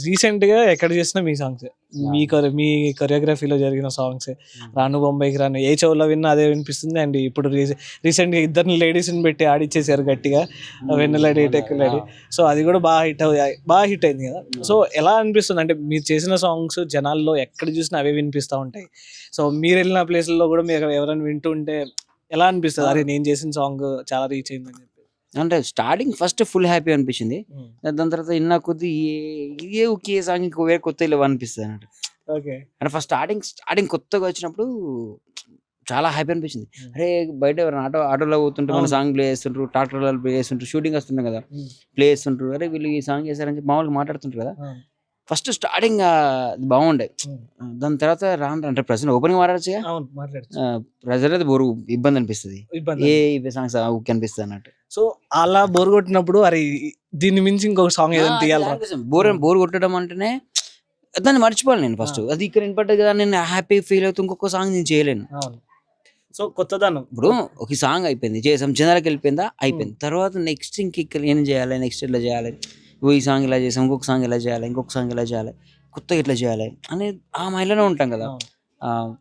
రీసెంట్‌గా ఎక్కడ చేసినా మీ సాంగ్సే. మీ కొరియోగ్రఫీలో జరిగిన సాంగ్సే. 'రాను బొంబాయికి రాను' ఏ చెవులో విన్నా అదే వినిపిస్తుంది. అండ్ ఇప్పుడు రీసెంట్‌గా ఇద్దరిని లేడీస్‌ని పెట్టి ఆడిచ్చేసారు గట్టిగా. 'వెన్నెల డేటెక్ లేడీ.' సో అది కూడా బాగా హిట్ అయింది కదా! సో ఎలా అనిపిస్తుంది? అంటే మీరు చేసిన సాంగ్స్ జనాల్లో ఎక్కడ చూసినా అవే వినిపిస్తా ఉంటాయి. సో మీరెళ్ళిన ప్లేసుల్లో కూడా మీరు ఎవరైనా వింటూ ఉంటే ఎలా అనిపిస్తది? అరే! నేను చేసిన సాంగ్ చాలా రీచ్ అయిందని చెప్పి. అంటే స్టార్టింగ్ ఫస్ట్ ఫుల్ హ్యాపీ అనిపించింది. దాని తర్వాత ఇన్న కొద్దీ ఇదే ఒకే సాంగ్ ఇంకో వేరే కొత్తయి లేవనిపిస్తది అన్నట్టు. ఓకే. అంటే ఫస్ట్ స్టార్టింగ్ కొత్తగా వచ్చినప్పుడు చాలా హ్యాపీ అనిపించింది. అరే! బయట ఎవరైనా ఆటోలో పోతుంటే మన అవును. సాంగ్ ప్లే చేస్తుంటారు. ట్రాక్టర్‌లలో ప్లే చేస్తుంటారు. షూటింగ్ వస్తున్నాయి కదా! హ్మ్. ప్లే చేస్తుంటారు. అరే! వీళ్ళు ఈ సాంగ్ చేశారని చెప్పి మామూలుగా మాట్లాడుతుంటారు కదా! అవును. ఫస్ట్ స్టార్టింగ్ బాగుండే. హ్మ్. దాని తర్వాత అంటే ప్రెజెంట్ ఓపెనింగ్ మాట్లాడొచ్చుగా. అవును. మాట్లాడొచ్చు. ప్రెజర్ అయితే ఇబ్బంది అనిపిస్తది. ఇబ్బంది. ఇవే సాంగ్స్ ఊకే అనిపిస్తది అన్నట్టు. సో అలా బోర్ కొట్టినప్పుడు అరే! దీన్ని మించి ఇంకొక సాంగ్ ఏదైనా తీయాలిరా. బోర్ కొట్టడం అంటేనే దాన్ని మర్చిపోవాలి నేను ఫస్ట్. ఆ! అది ఇక్కడ వినపడ్డది కదా! నేను హ్యాపీ ఫీల్ అవుతూ ఇంకొక సాంగ్ నేను చేయలేను. అవును. సో కొత్తదనం. ఇప్పుడు ఒక సాంగ్ అయిపోయింది. చేసాం జనాలకెళ్ళిపోయిందా? హ్మ్. అయిపోయింది. తర్వాత నెక్స్ట్ ఇంక ఏం చేయాలి? నెక్స్ట్ ఎట్లా చేయాలి? ఈ సాంగ్ ఇలా చేసాం. ఇంకొక సాంగ్ ఎలా చేయాలి? ఇంకొక సాంగ్ ఎలా చేయాలి? కొత్తగా ఎట్లా చేయాలి? అనేది ఆ మైండ్‌లోనే ఉంటాం కదా! అవును.